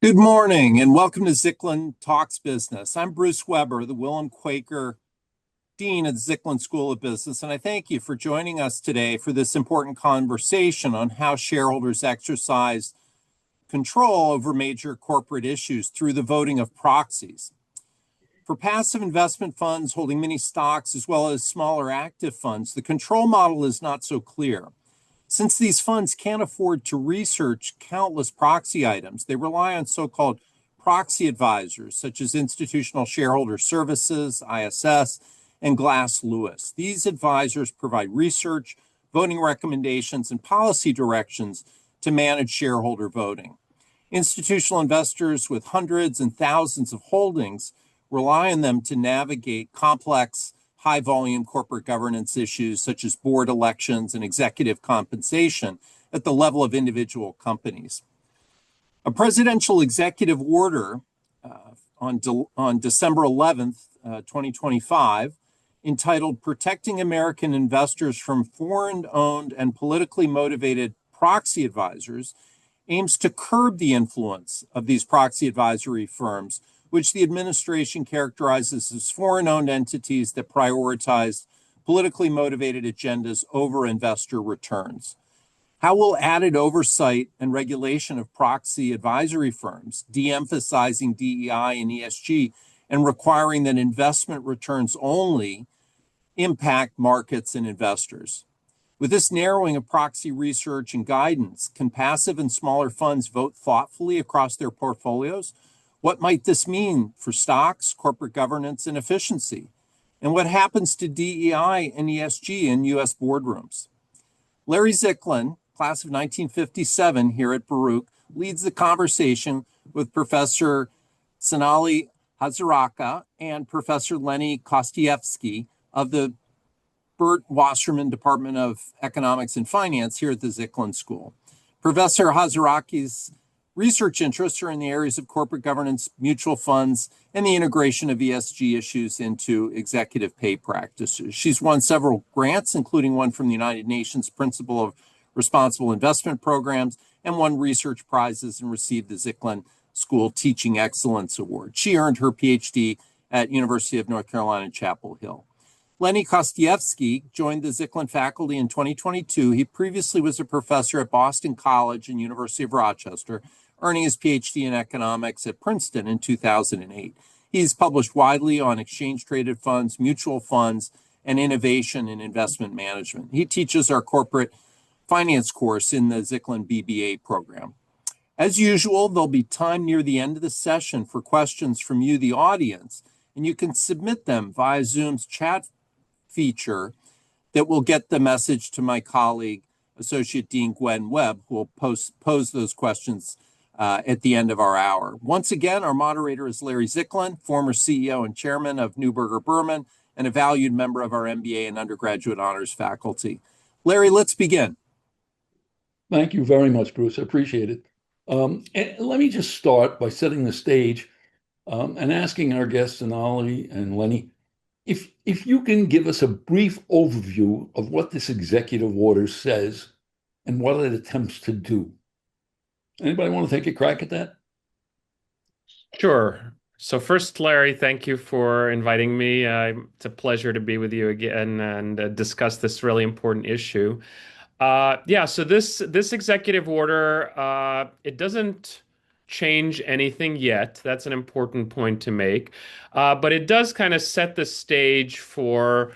Good morning and welcome to Zicklin Talks Business. I'm Bruce Weber, the Willem Quaker Dean at the Zicklin School of Business, and I thank you for joining us today for this important conversation on how shareholders exercise control over major corporate issues through the voting of proxies. For passive investment funds holding many stocks as well as smaller active funds, the control model is not so clear. Since these funds can't afford to research countless proxy items, they rely on so-called proxy advisors, such as Institutional Shareholder Services, ISS, and Glass Lewis. These advisors provide research, voting recommendations, and policy directions to manage shareholder voting. Institutional investors with hundreds and thousands of holdings rely on them to navigate complex high volume corporate governance issues such as board elections and executive compensation at the level of individual companies. A presidential executive order on December 11th, 2025, entitled Protecting American Investors from Foreign-Owned and Politically Motivated Proxy Advisors, aims to curb the influence of these proxy advisory firms, which the administration characterizes as foreign-owned entities that prioritize politically motivated agendas over investor returns. How will added oversight and regulation of proxy advisory firms, de-emphasizing DEI and ESG and requiring that investment returns only, impact markets and investors? With this narrowing of proxy research and guidance, can passive and smaller funds vote thoughtfully across their portfolios? What might this mean for stocks, corporate governance, and efficiency? And what happens to DEI and ESG in U.S. boardrooms? Larry Zicklin, class of 1957 here at Baruch, leads the conversation with Professor Sonali Hazaraka and Professor Lenny Kostievsky of the Burt Wasserman Department of Economics and Finance here at the Zicklin School. Professor Hazaraki's research interests are in the areas of corporate governance, mutual funds, and the integration of ESG issues into executive pay practices. She's won several grants, including one from the United Nations Principle of Responsible Investment Programs, and won research prizes and received the Zicklin School Teaching Excellence Award. She earned her PhD at University of North Carolina, Chapel Hill. Lenny Kostievsky joined the Zicklin faculty in 2022. He previously was a professor at Boston College and University of Rochester, earning his PhD in economics at Princeton in 2008. He's published widely on exchange-traded funds, mutual funds, and innovation in investment management. He teaches our corporate finance course in the Zicklin BBA program. As usual, there'll be time near the end of the session for questions from you, the audience, and you can submit them via Zoom's chat feature that will get the message to my colleague, Associate Dean Gwen Webb, who will pose those questions at the end of our hour. Once again, our moderator is Larry Zicklin, former CEO and chairman of Neuberger Berman, and a valued member of our MBA and undergraduate honors faculty. Larry, let's begin. Thank you very much, Bruce. I appreciate it. And let me just start by setting the stage and asking our guests, Sonali and Lenny, if you can give us a brief overview of what this executive order says and what it attempts to do. Anybody want to take a crack at that? Sure. So first, Larry, thank you for inviting me. It's a pleasure to be with you again and discuss this really important issue. So this executive order, it doesn't change anything yet. That's an important point to make. But it does kind of set the stage for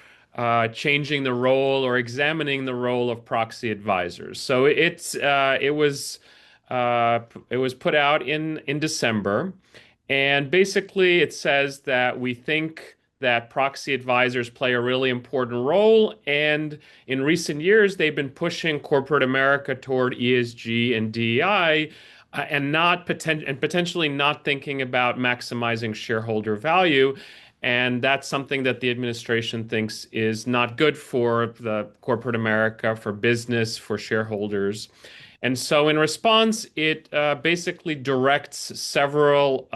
changing the role or examining the role of proxy advisors. So it was put out in December, and basically it says that we think that proxy advisors play a really important role, and in recent years they've been pushing corporate America toward ESG and DEI, and potentially not thinking about maximizing shareholder value. And that's something that the administration thinks is not good for the corporate America, for business, for shareholders. And so, in response, it basically directs several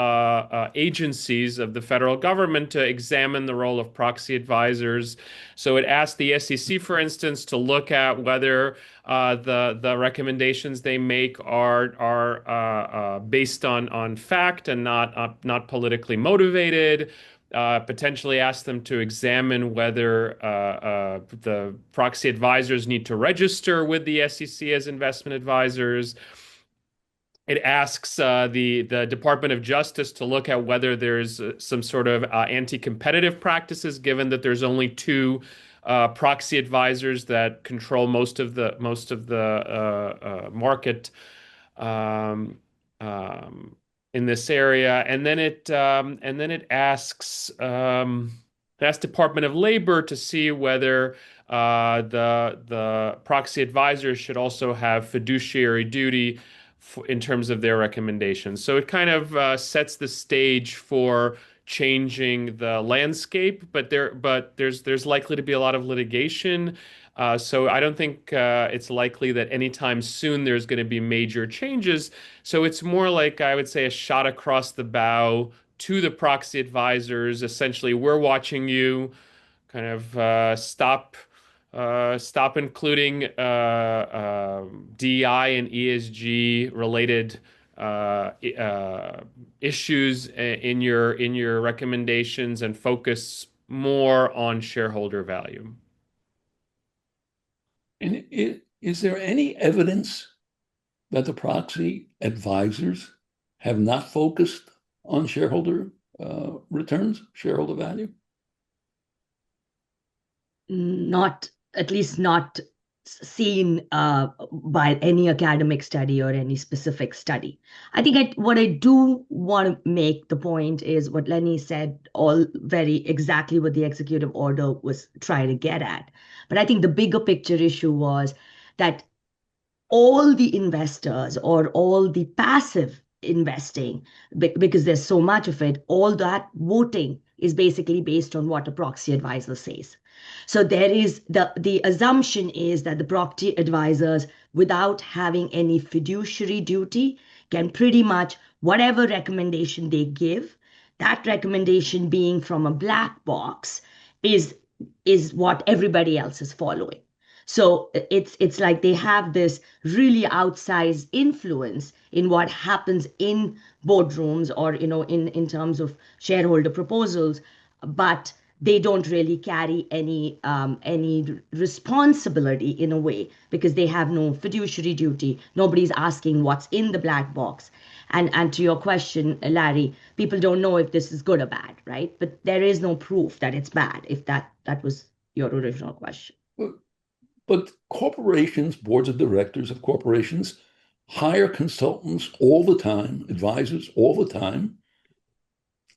agencies of the federal government to examine the role of proxy advisors. So, it asked the SEC, for instance, to look at whether the recommendations they make are based on fact and not politically motivated. Potentially ask them to examine whether the proxy advisors need to register with the SEC as investment advisors. It asks the Department of Justice to look at whether there's some sort of anti-competitive practices, given that there's only two proxy advisors that control most of the market. Um, um, in this area, and then it asks Department of Labor to see whether the proxy advisors should also have fiduciary duty in terms of their recommendations. So it kind of sets the stage for changing the landscape, but there's likely to be a lot of litigation. So I don't think it's likely that anytime soon there's going to be major changes. So it's more like, I would say, a shot across the bow to the proxy advisors. Essentially, we're watching you kind of stop including DEI and ESG related issues in your recommendations and focus more on shareholder value. And is there any evidence that the proxy advisors have not focused on shareholder returns, shareholder value? Not, at least not seen by any academic study or any specific study. I think what I do want to make the point is what Lenny said, all very exactly what the executive order was trying to get at. But I think the bigger picture issue was that all the investors or all the passive investing, because there's so much of it, all that voting is basically based on what a proxy advisor says. So there is the assumption is that the proxy advisors, without having any fiduciary duty, can pretty much whatever recommendation they give, that recommendation being from a black box is what everybody else is following. So it's like they have this really outsized influence in what happens in boardrooms or in terms of shareholder proposals, but they don't really carry any responsibility in a way because they have no fiduciary duty. Nobody's asking what's in the black box. And to your question, Larry, people don't know if this is good or bad, right? But there is no proof that it's bad, if that was your original question. But corporations, boards of directors of corporations, hire consultants all the time, advisors all the time.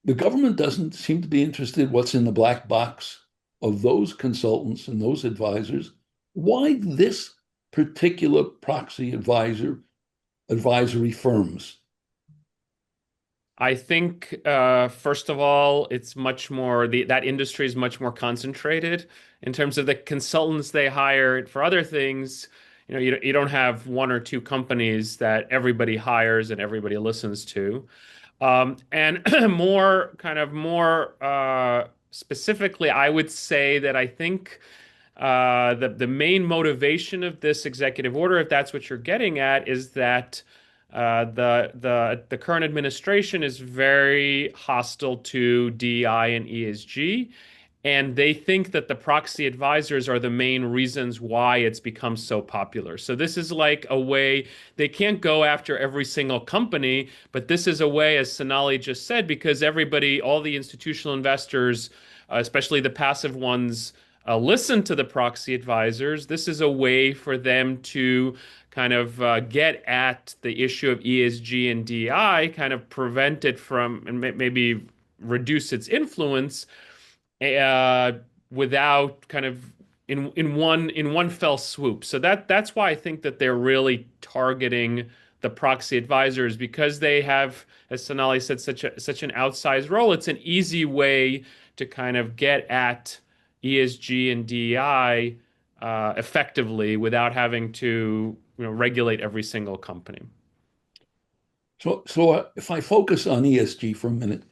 The government doesn't seem to be interested what's in the black box of those consultants and those advisors. Why this particular proxy advisory firms? I think, first of all, it's much more, that industry is much more concentrated in terms of the consultants they hire for other things. You don't have one or two companies that everybody hires and everybody listens to. And more specifically, I would say that I think the main motivation of this executive order, if that's what you're getting at, is that the current administration is very hostile to DEI and ESG, and they think that the proxy advisors are the main reasons why it's become so popular. So this is like a way they can't go after every single company, but this is a way, as Sonali just said, because everybody, all the institutional investors, especially the passive ones, listen to the proxy advisors. This is a way for them to kind of get at the issue of ESG and DI, kind of prevent it from, and maybe reduce its influence without kind of in one fell swoop. So that's why I think that they're really targeting the proxy advisors, because they have, as Sonali said, such an outsized role. It's an easy way to kind of get at ESG and DEI effectively without having to regulate every single company. So if I focus on ESG for a minute,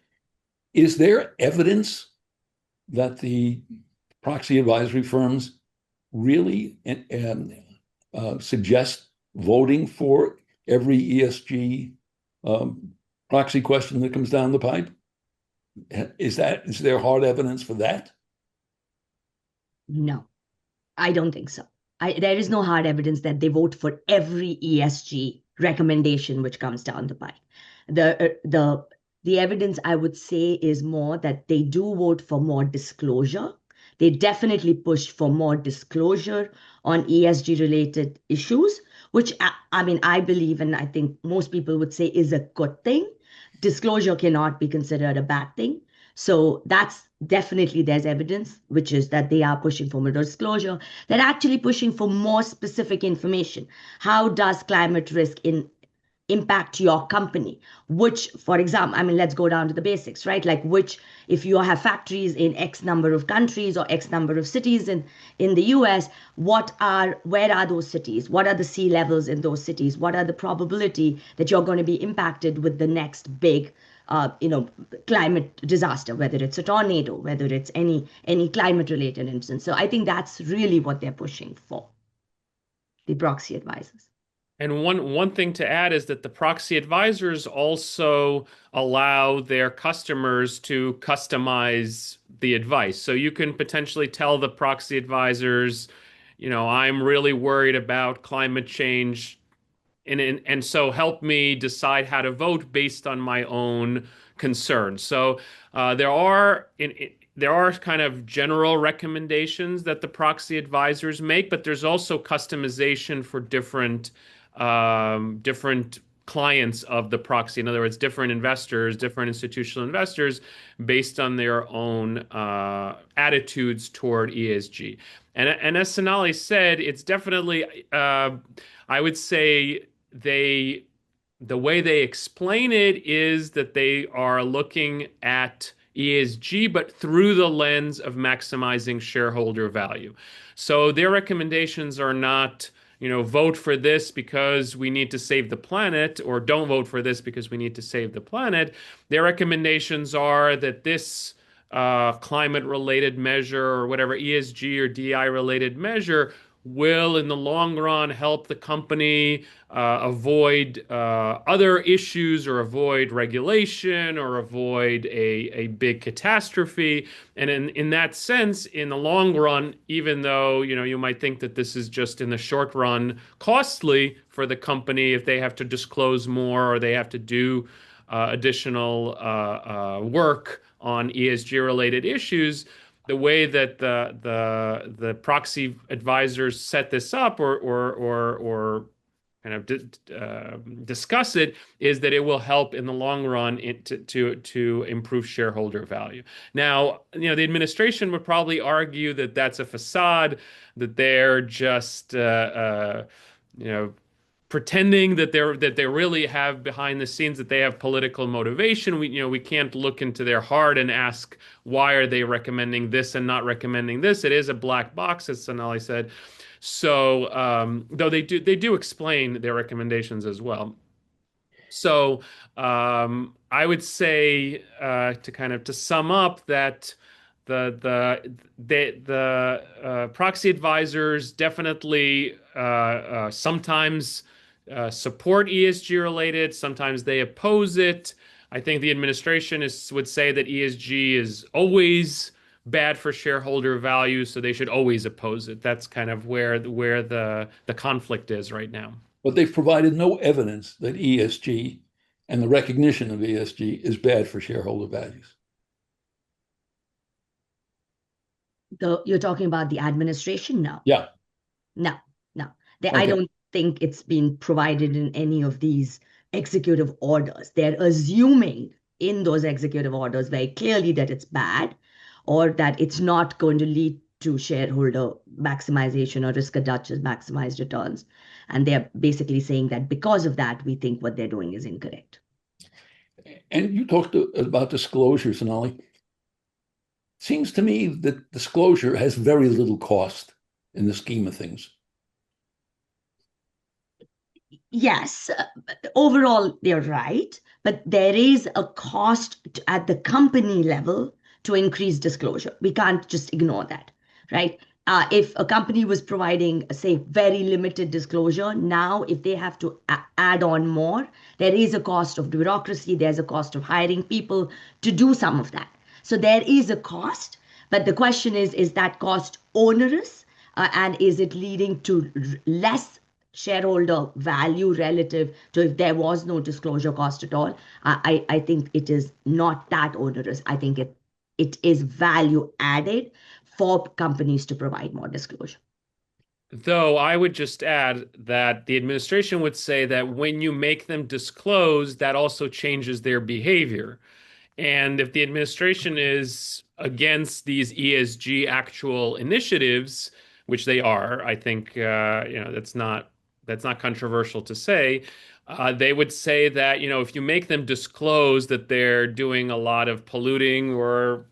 is there evidence that the proxy advisory firms really suggest voting for every ESG proxy question that comes down the pipe? Is there hard evidence for that? No, I don't think so. There is no hard evidence that they vote for every ESG recommendation which comes down the pipe. The evidence, I would say, is more that they do vote for more disclosure. They definitely push for more disclosure on ESG related issues, which I believe, and I think most people would say is a good thing. Disclosure cannot be considered a bad thing. So that's definitely, there's evidence, which is that they are pushing for more disclosure. They're actually pushing for more specific information. How does climate risk impact your company? Which, for example, let's go down to the basics, right? Like if you have factories in X number of countries or X number of cities in the US, where are those cities? What are the sea levels in those cities? What are the probability that you're going to be impacted with the next big climate disaster, whether it's a tornado, whether it's any climate related incident. So I think that's really what they're pushing for, the proxy advisors. And one thing to add is that the proxy advisors also allow their customers to customize the advice. So you can potentially tell the proxy advisors, I'm really worried about climate change, and so help me decide how to vote based on my own concerns. So there are kind of general recommendations that the proxy advisors make, but there's also customization for different clients of the proxy. In other words, different investors, different institutional investors, based on their own attitudes toward ESG. And as Sonali said, it's definitely, I would say, the way they explain it is that they are looking at ESG, but through the lens of maximizing shareholder value. So their recommendations are not, vote for this because we need to save the planet, or don't vote for this because we need to save the planet. Their recommendations are that this climate-related measure, or whatever ESG or DEI-related measure, will in the long run help the company avoid other issues, or avoid regulation, or avoid a big catastrophe. And in that sense, in the long run, even though you might think that this is just in the short run costly for the company if they have to disclose more, or they have to do additional work on ESG related issues, the way that the proxy advisors set this up, or kind of discuss it, is that it will help in the long run to improve shareholder value. Now, the administration would probably argue that that's a facade, that they're just pretending that they really have behind the scenes, that they have political motivation. We can't look into their heart and ask, why are they recommending this and not recommending this? It is a black box, as Sonali said. So though they do explain their recommendations as well. So I would say to sum up that the proxy advisors definitely sometimes support ESG related, sometimes they oppose it. I think the administration would say that ESG is always bad for shareholder value, so they should always oppose it. That's kind of where the conflict is right now. But they've provided no evidence that ESG and the recognition of ESG is bad for shareholder values. You're talking about the administration now? Yeah. No. Okay. I don't think it's been provided in any of these executive orders. They're assuming in those executive orders very clearly that it's bad, or that it's not going to lead to shareholder maximization or risk-adjusted maximized returns. And they're basically saying that because of that, we think what they're doing is incorrect. And you talked about disclosure, Sonali. Seems to me that disclosure has very little cost in the scheme of things. Yes, overall, they're right, but there is a cost at the company level to increase disclosure. We can't just ignore that, right? If a company was providing, say, very limited disclosure, now if they have to add on more, there is a cost of bureaucracy, there's a cost of hiring people to do some of that. So there is a cost, but the question is that cost onerous? And is it leading to less shareholder value relative to if there was no disclosure cost at all? I think it is not that onerous. I think it is value added for companies to provide more disclosure. Though I would just add that the administration would say that when you make them disclose, that also changes their behavior. And if the administration is against these ESG actual initiatives, which they are, I think that's not controversial to say. They would say that if you make them disclose that they're doing a lot of polluting or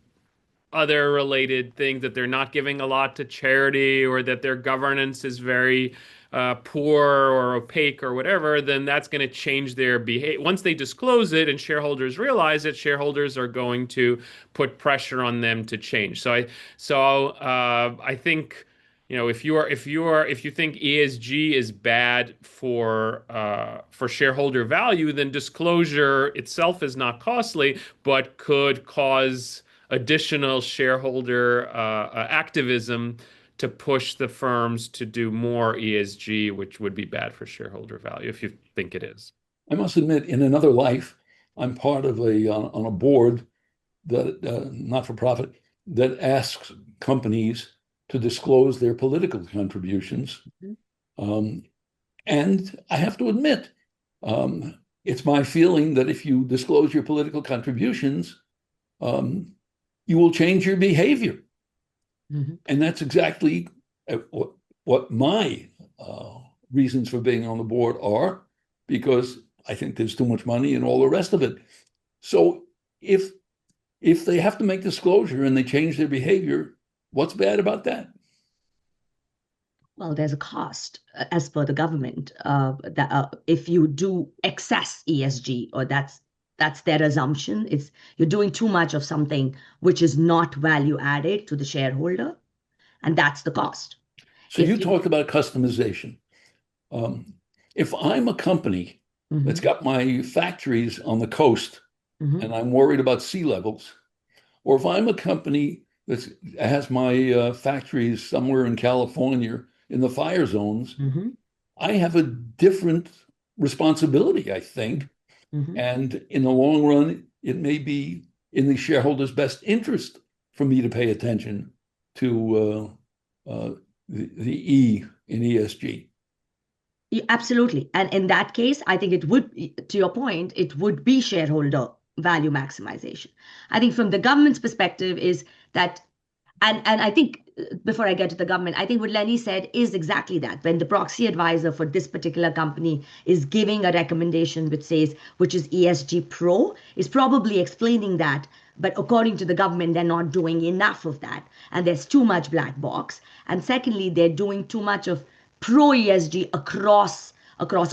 other related things, that they're not giving a lot to charity, or that their governance is very poor or opaque or whatever, then that's going to change their behavior. Once they disclose it and shareholders realize it, shareholders are going to put pressure on them to change. So I think if you think ESG is bad for shareholder value, then disclosure itself is not costly, but could cause additional shareholder activism to push the firms to do more ESG, which would be bad for shareholder value if you think it is. I must admit, in another life, I'm part of on a board that not for profit that asks companies to disclose their political contributions. And I have to admit, it's my feeling that if you disclose your political contributions, you will change your behavior. And that's exactly what my reasons for being on the board are, because I think there's too much money and all the rest of it. So if they have to make disclosure and they change their behavior, what's bad about that? Well, there's a cost as per the government that if you do excess ESG, or that's their assumption, you're doing too much of something which is not value added to the shareholder, and that's the cost. So you talked about customization. If I'm a company that's got my factories on the coast and I'm worried about sea levels, or if I'm a company that has my factories somewhere in California in the fire zones, I have a different responsibility, I think. And in the long run, it may be in the shareholders' best interest for me to pay attention to the E in ESG. Absolutely. And in that case, I think it would, to your point, it would be shareholder value maximization. I think from the government's perspective is that, and I think before I get to the government, I think what Lenny said is exactly that. When the proxy advisor for this particular company is giving a recommendation which is ESG Pro, is probably explaining that. But according to the government, they're not doing enough of that. And there's too much black box. And secondly, they're doing too much of pro ESG across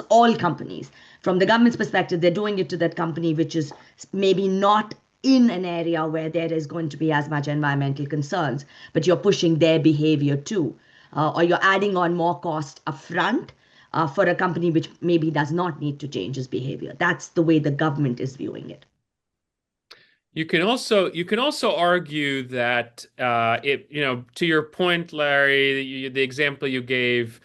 all companies. From the government's perspective, they're doing it to that company which is maybe not in an area where there is going to be as much environmental concerns, but you're pushing their behavior too, or you're adding on more cost upfront for a company which maybe does not need to change its behavior. That's the way the government is viewing it. You can also argue that to your point, Larry, the example you gave,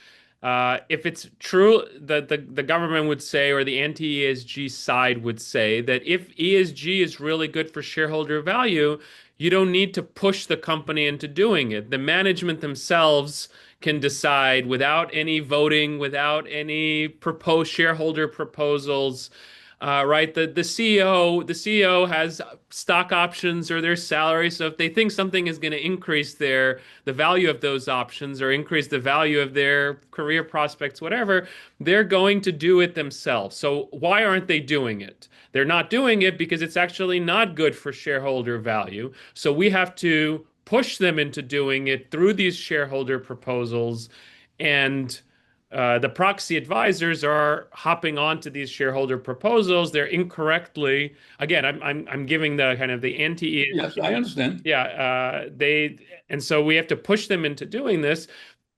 if it's true that the government would say, or the anti-ESG side would say, that if ESG is really good for shareholder value, you don't need to push the company into doing it. The management themselves can decide without any voting, without any proposed shareholder proposals. Right, the CEO has stock options or their salary. So if they think something is going to increase the value of those options, or increase the value of their career prospects, whatever, they're going to do it themselves. So why aren't they doing it? They're not doing it because it's actually not good for shareholder value. So we have to push them into doing it through these shareholder proposals, and The proxy advisors are hopping onto these shareholder proposals. They're incorrectly, again, I'm giving the kind of the anti, Yes, I understand. yeah, and so we have to push them into doing this.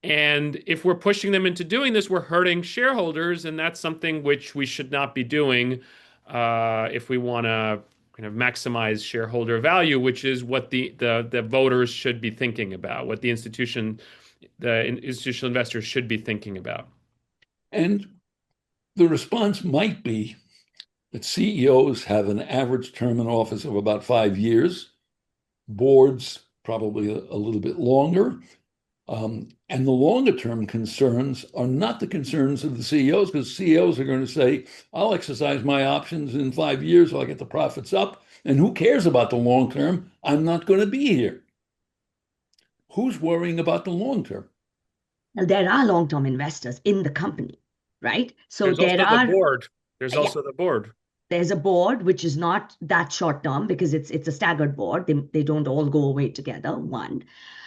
And if we're pushing them into doing this, we're hurting shareholders, and that's something which we should not be doing if we want to kind of maximize shareholder value, which is what the voters should be thinking about, what the institutional investors should be thinking about. And the response might be that CEOs have an average term in office of about 5 years, boards probably a little bit longer. And the longer term concerns are not the concerns of the CEOs, because CEOs are going to say, I'll exercise my options in 5 years, I'll get the profits up. And who cares about the long term? I'm not going to be here. Who's worrying about the long term? Now, there are long-term investors in the company, right? So There's there also the are, board. There's yeah, also the board. there's a board which is not that short term because it's a staggered board. They don't all go away together. One,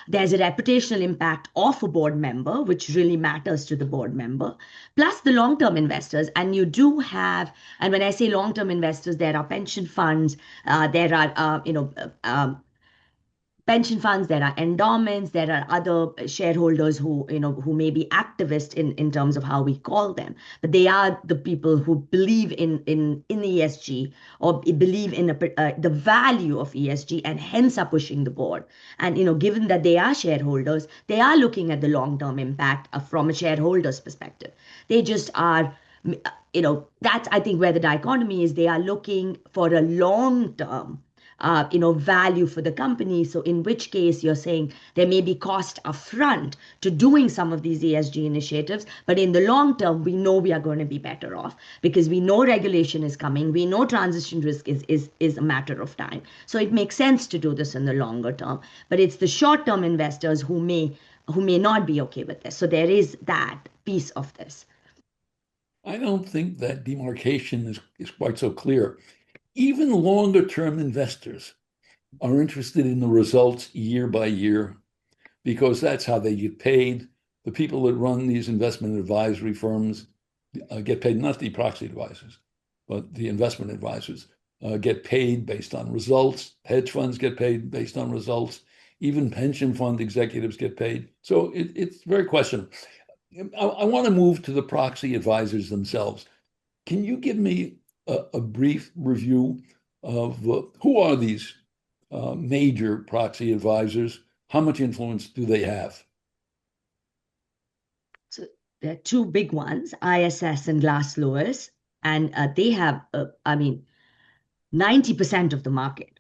there's a reputational impact of a board member, which really matters to the board member, plus the long-term investors. And you do have, and when I say long-term investors, there are pension funds, there are pension funds, there are endowments, there are other shareholders who may be activist in terms of how we call them, but they are the people who believe in ESG or believe in the value of ESG and hence are pushing the board. And given that they are shareholders, they are looking at the long-term impact from a shareholder's perspective. They just are. That's I think where the dichotomy is. They are looking for a long-term value for the company. So in which case you're saying there may be cost upfront to doing some of these ESG initiatives, but in the long term, we know we are going to be better off because we know regulation is coming. We know transition risk is a matter of time. So it makes sense to do this in the longer term, but it's the short-term investors who may not be okay with this. So there is that piece of this. I don't think that demarcation is quite so clear. Even longer term investors are interested in the results year by year because that's how they get paid. The people that run these investment advisory firms get paid, not the proxy advisors, but the investment advisors get paid based on results. Hedge funds get paid based on results. Even pension fund executives get paid. So it's very questionable. I want to move to the proxy advisors themselves. Can you give me a brief review of who are these major proxy advisors? How much influence do they have? So there are two big ones, ISS and Glass Lewis, and they have, 90% of the market.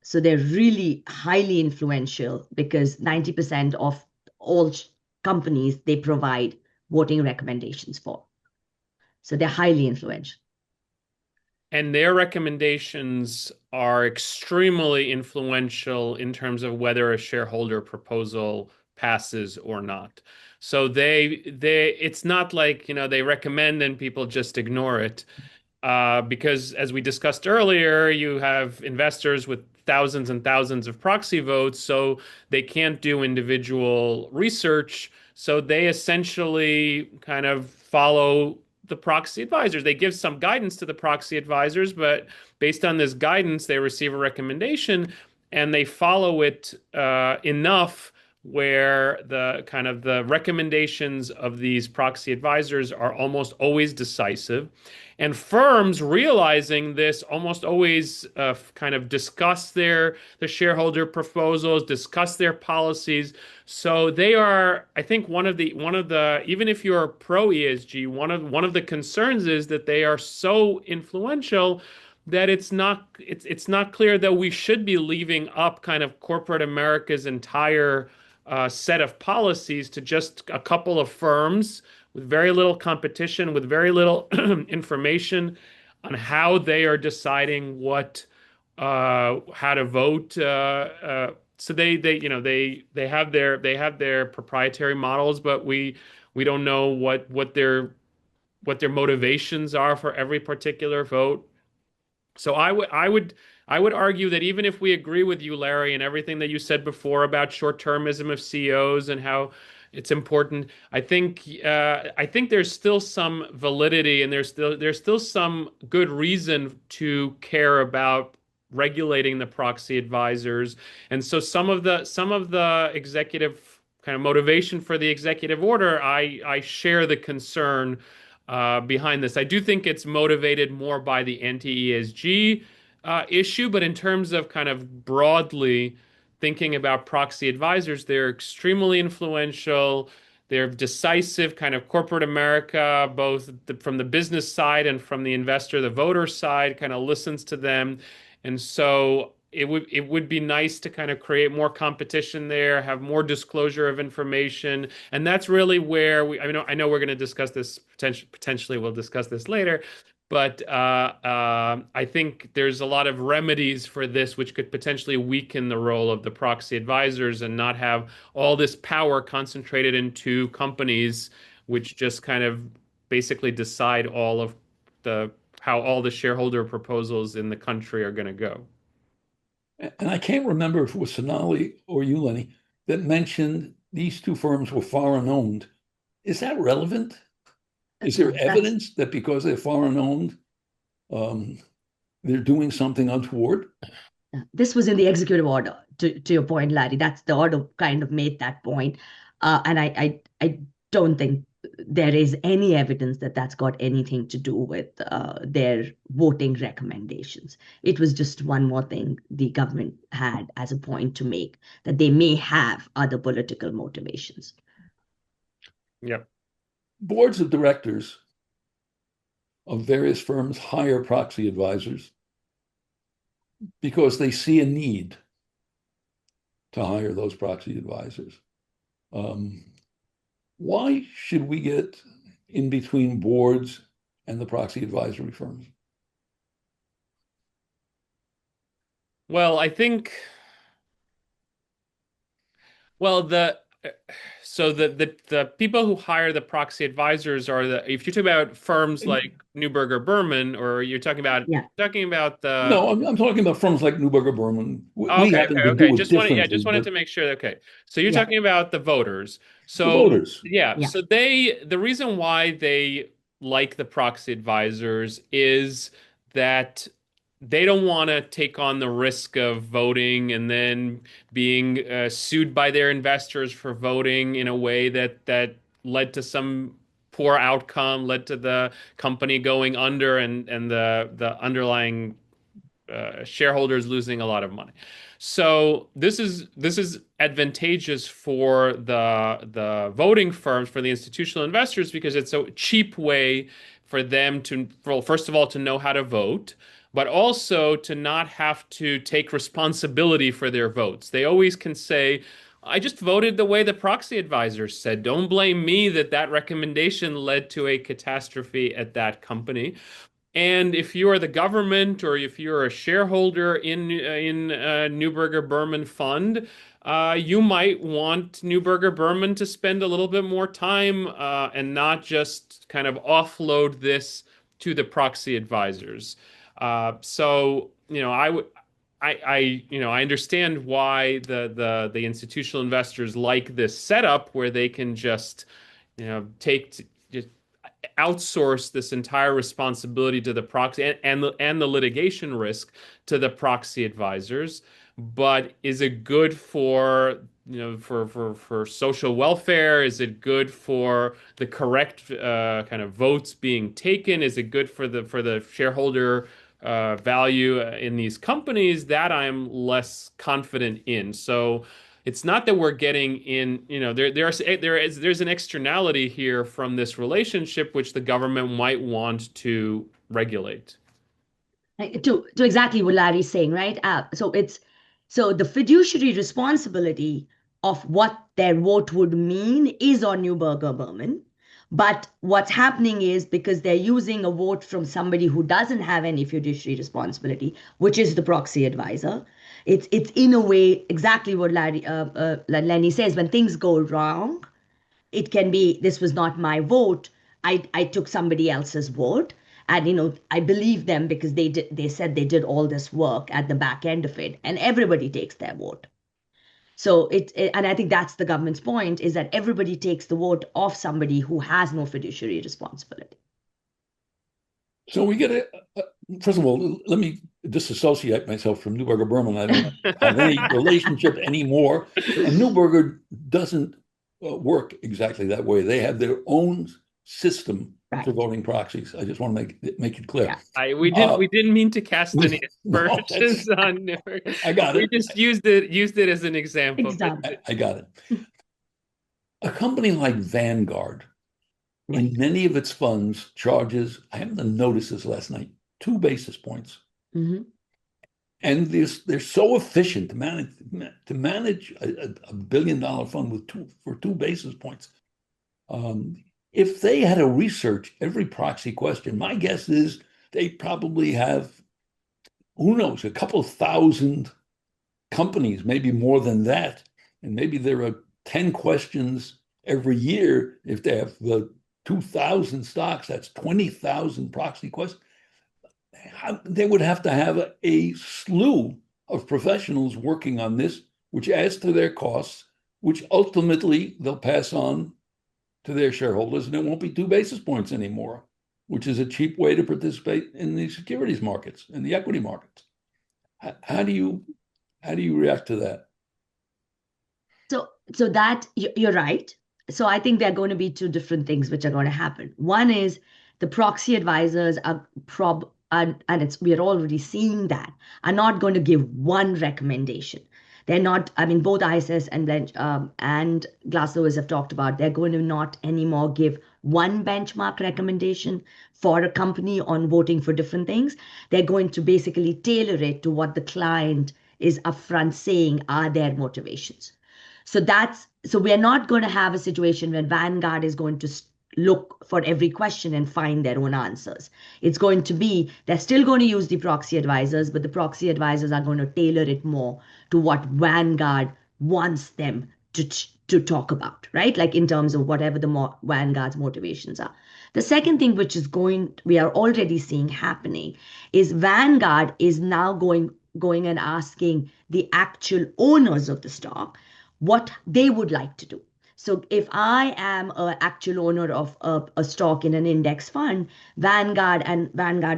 So they're really highly influential because 90% of all companies they provide voting recommendations for. So they're highly influential. And their recommendations are extremely influential in terms of whether a shareholder proposal passes or not. So it's not like, they recommend and people just ignore it. Because as we discussed earlier, you have investors with thousands and thousands of proxy votes, so they can't do individual research. So they essentially kind of follow the proxy advisors. They give some guidance to the proxy advisors, but based on this guidance, they receive a recommendation and they follow it enough where the recommendations of these proxy advisors are almost always decisive. And firms realizing this almost always kind of discuss the shareholder proposals, discuss their policies. So they are, I think, one of the even if you're pro ESG, one of the concerns is that they are so influential that it's not clear that we should be leaving up kind of corporate America's entire set of policies to just a couple of firms with very little competition, with very little information on how they are deciding how to vote. So they have their proprietary models, but we don't know what their motivations are for every particular vote. So I would argue that even if we agree with you, Larry, and everything that you said before about short-termism of CEOs and how it's important, I think there's still some validity and there's still some good reason to care about regulating the proxy advisors. And so some of the executive kind of motivation for the executive order, I share the concern behind this. I do think it's motivated more by the anti-ESG issue, but in terms of kind of broadly thinking about proxy advisors, they're extremely influential. They're decisive, kind of corporate America, both from the business side and from the investor, the voter side, kind of listens to them. And so it would be nice to kind of create more competition there, have more disclosure of information, and that's really where I know we're going to discuss this potentially we'll discuss this later, but I think there's a lot of remedies for this which could potentially weaken the role of the proxy advisors and not have all this power concentrated in two companies, which just kind of basically decide all of the how all the shareholder proposals in the country are going to go. And I can't remember if it was Sonali or you, Lenny, that mentioned these two firms were foreign owned. Is that relevant? Is there evidence that because they're foreign owned, they're doing something untoward? This was in the executive order, to your point, Larry. That's the order kind of made that point. And I don't think there is any evidence that that's got anything to do with their voting recommendations. It was just one more thing the government had as a point to make, that they may have other political motivations. Yep. Boards of directors of various firms hire proxy advisors because they see a need to hire those proxy advisors. Why should we get in between boards and the proxy advisory firms? Well, I think, well, the people who hire the proxy advisors are if you're talking about firms like Neuberger Berman, or you're talking about the. No, I'm talking about firms like Neuberger Berman. We Okay, happen okay, to okay. do it differently. Just wanted to make sure. Okay, so you're talking about the voters. The voters. Yeah. So the reason why they like the proxy advisors is that they don't want to take on the risk of voting and then being sued by their investors for voting in a way that led to some poor outcome, led to the company going under and the underlying shareholders losing a lot of money. So this is advantageous for the voting firms, for the institutional investors, because it's a cheap way for them to, well, first of all, to know how to vote, but also to not have to take responsibility for their votes. They always can say, I just voted the way the proxy advisors said. Don't blame me that recommendation led to a catastrophe at that company. And if you are the government or if you're a shareholder in Neuberger Berman Fund, you might want Neuberger Berman to spend a little bit more time and not just kind of offload this to the proxy advisors. So I understand why the institutional investors like this setup where they can just just outsource this entire responsibility to the proxy and the litigation risk to the proxy advisors. But is it good for for social welfare? Is it good for the correct kind of votes being taken? Is it good for the shareholder value in these companies? That I'm less confident in. So it's not that we're getting in, there's an externality here from this relationship which the government might want to regulate. To exactly what Larry's saying, right? So the fiduciary responsibility of what their vote would mean is on Neuberger Berman. But what's happening is, because they're using a vote from somebody who doesn't have any fiduciary responsibility, which is the proxy advisor, it's in a way exactly what Lenny says. When things go wrong, it can be, this was not my vote. I took somebody else's vote. And I believe them because they said they did all this work at the back end of it, and everybody takes their vote. So and I think that's the government's point, is that everybody takes the vote of somebody who has no fiduciary responsibility. So we get first of all, let me disassociate myself from Neuberger Berman. I don't have any relationship anymore. And Neuberger doesn't work exactly that way. They have their own system for voting proxies. I just want to make it clear. Yeah. We didn't mean to cast any aspersions on Neuberger. I got it. We just used it as an example. Exactly. I got it. A company like Vanguard, in many of its funds, charges, I happened to notice this last night, 2 basis points. Mm-hmm. And they're so efficient to manage a $1 billion fund for 2 basis points. If they had to research every proxy question, my guess is they probably have, who knows, a couple of thousand companies, maybe more than that. And maybe there are 10 questions every year. If they have the 2,000 stocks, that's 20,000 proxy questions. They would have to have a slew of professionals working on this, which adds to their costs, which ultimately they'll pass on to their shareholders, and it won't be 2 basis points anymore, which is a cheap way to participate in the securities markets and the equity markets. How do you react to that? So that you're right. So I think there are going to be 2 different things which are going to happen. One is the proxy advisors are we are already seeing that, are not going to give one recommendation. They're not, I mean, both ISS and Glass Lewis have talked about, they're going to not anymore give one benchmark recommendation for a company on voting for different things. They're going to basically tailor it to what the client is upfront saying are their motivations. So we're not going to have a situation where Vanguard is going to look for every question and find their own answers. It's going to be, they're still going to use the proxy advisors, but the proxy advisors are going to tailor it more to what Vanguard wants them to talk about, right? Like in terms of whatever the Vanguard's motivations are. The second thing, which is we are already seeing happening, is Vanguard is now going and asking the actual owners of the stock what they would like to do. So if I am an actual owner of a stock in an index fund, Vanguard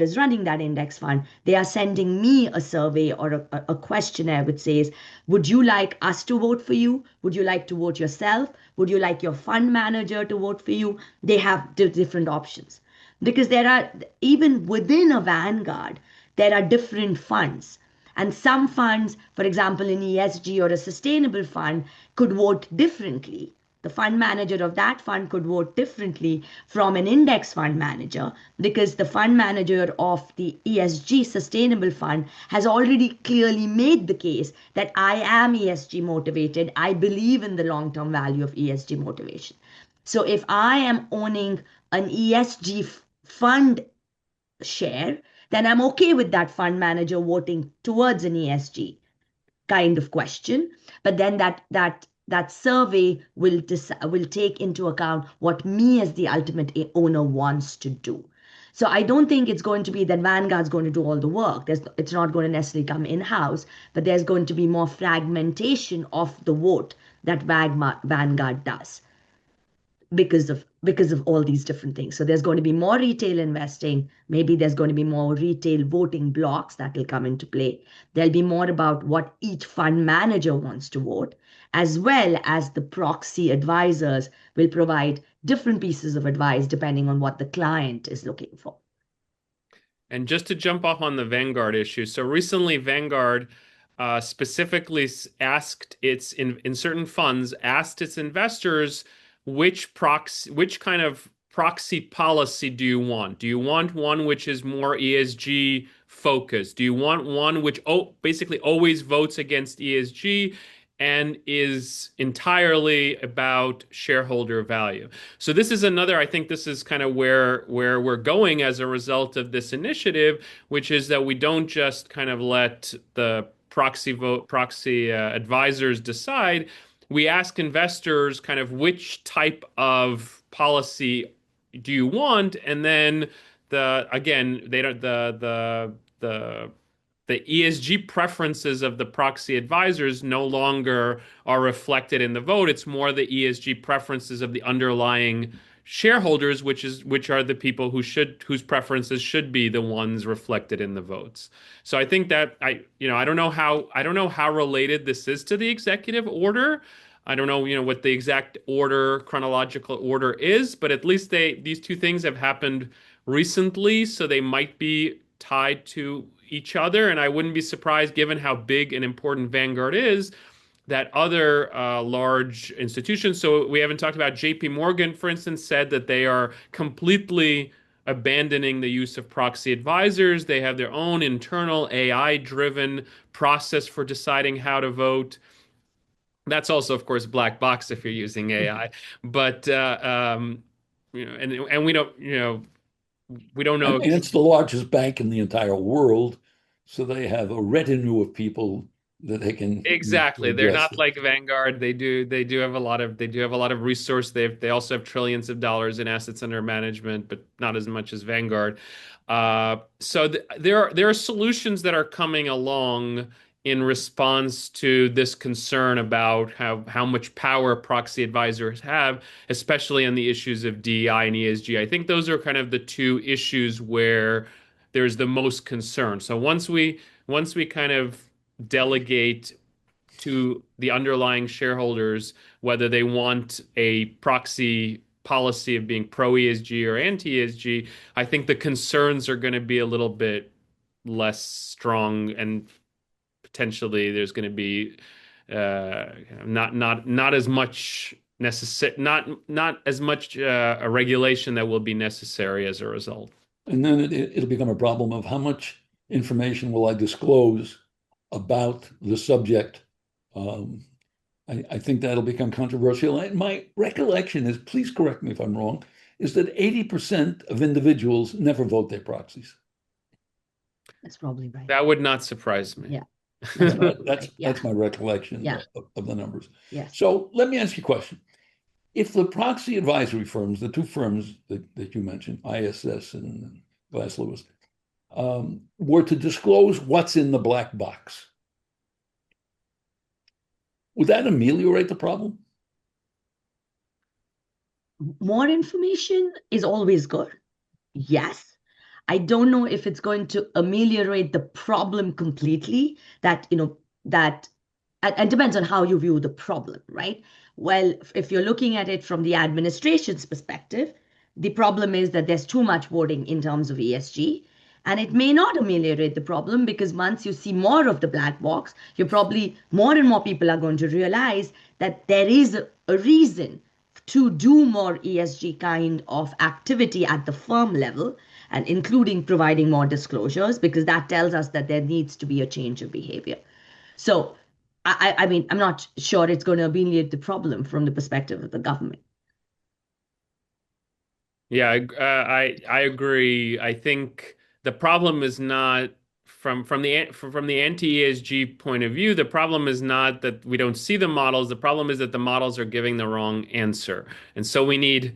is running that index fund, they are sending me a survey or a questionnaire which says, would you like us to vote for you? Would you like to vote yourself? Would you like your fund manager to vote for you? They have different options. Because there are, even within a Vanguard, there are different funds. And some funds, for example, an ESG or a sustainable fund, could vote differently. The fund manager of that fund could vote differently from an index fund manager, because the fund manager of the ESG sustainable fund has already clearly made the case that I am ESG motivated. I believe in the long-term value of ESG motivation. So if I am owning an ESG fund share, then I'm okay with that fund manager voting towards an ESG kind of question. But then that survey will take into account what me as the ultimate owner wants to do. So I don't think it's going to be that Vanguard's going to do all the work. It's not going to necessarily come in-house, but there's going to be more fragmentation of the vote that Vanguard does because of all these different things. So there's going to be more retail investing. Maybe there's going to be more retail voting blocks that will come into play. There'll be more about what each fund manager wants to vote, as well as the proxy advisors will provide different pieces of advice depending on what the client is looking for. And just to jump off on the Vanguard issue, so recently Vanguard specifically asked in certain funds, asked its investors which kind of proxy policy do you want? Do you want one which is more ESG focused? Do you want one which basically always votes against ESG and is entirely about shareholder value? So this is I think this is kind of where we're going as a result of this initiative, which is that we don't just kind of let the proxy advisors decide. We ask investors kind of which type of policy do you want, and then again, they don't the the ESG preferences of the proxy advisors no longer are reflected in the vote. It's more the ESG preferences of the underlying shareholders, which are the people whose preferences should be the ones reflected in the votes. So I think that I don't know how related this is to the executive order. I don't know, what the exact order, chronological order is, but at least these two things have happened recently, so they might be tied to each other. And I wouldn't be surprised, given how big and important Vanguard is, that other large institutions. So we haven't talked about JP Morgan, for instance, said that they are completely abandoning the use of proxy advisors. They have their own internal AI-driven process for deciding how to vote. That's also, of course, black box if you're using AI. But and we don't, we don't know. And it's the largest bank in the entire world, so they have a retinue of people that they can use to Exactly. They're address not this. like Vanguard. They do have a lot of resource. They also have trillions of dollars in assets under management, but not as much as Vanguard. So there are solutions that are coming along in response to this concern about how much power proxy advisors have, especially on the issues of DEI and ESG. I think those are kind of the two issues where there's the most concern. So once we kind of delegate to the underlying shareholders whether they want a proxy policy of being pro ESG or anti ESG, I think the concerns are going to be a little bit less strong, and potentially there's going to be not as much not as much a regulation that will be necessary as a result. And then it'll become a problem of how much information will I disclose about the subject. I think that'll become controversial. My recollection is, please correct me if I'm wrong, is that 80% of individuals never vote their proxies. That's probably right. That would not surprise me. Yeah. That's my recollection Yeah. of the numbers. Yes. So let me ask you a question. If the proxy advisory firms, the two firms that you mentioned, ISS and Glass Lewis, were to disclose what's in the black box, would that ameliorate the problem? More information is always good. Yes. I don't know if it's going to ameliorate the problem completely. That and depends on how you view the problem, right? Well, if you're looking at it from the administration's perspective, the problem is that there's too much voting in terms of ESG. And it may not ameliorate the problem, because once you see more of the black box, you're probably more and more people are going to realize that there is a reason to do more ESG kind of activity at the firm level, and including providing more disclosures, because that tells us that there needs to be a change of behavior. So, I mean, I'm not sure it's going to alleviate the problem from the perspective of the government. Yeah, I agree. I think the problem is not from the anti-ESG point of view. The problem is not that we don't see the models. The problem is that the models are giving the wrong answer, and so we need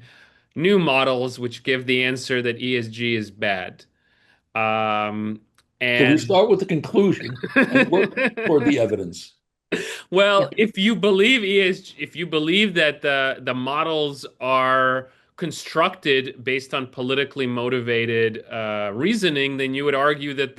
new models which give the answer that ESG is bad. Um, So we and start with the conclusion and work toward the evidence. Well, Yeah. if you believe ESG, if you believe that the models are constructed based on politically motivated reasoning, then you would argue that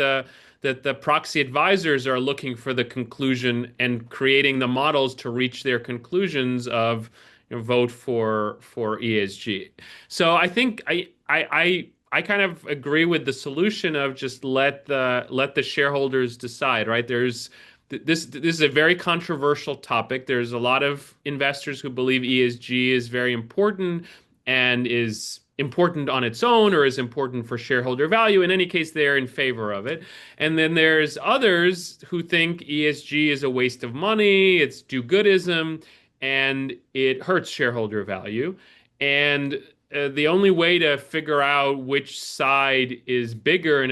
the proxy advisors are looking for the conclusion and creating the models to reach their conclusions of, vote for ESG. So I think I kind of agree with the solution of just let the shareholders decide, right? This is a very controversial topic. There's a lot of investors who believe ESG is very important and is important on its own, or is important for shareholder value. In any case, they're in favor of it. And then there's others who think ESG is a waste of money, it's do-goodism, and it hurts shareholder value. And the only way to figure out which side is bigger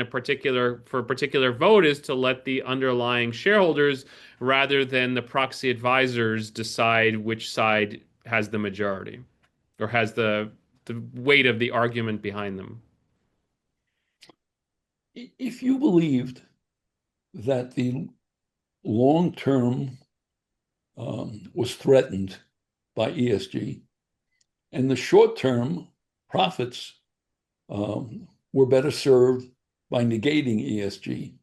for a particular vote is to let the underlying shareholders, rather than the proxy advisors, decide which side has the majority or has the weight of the argument behind them. If you believed that the long term was threatened by ESG, and the short term profits were better served by negating ESG,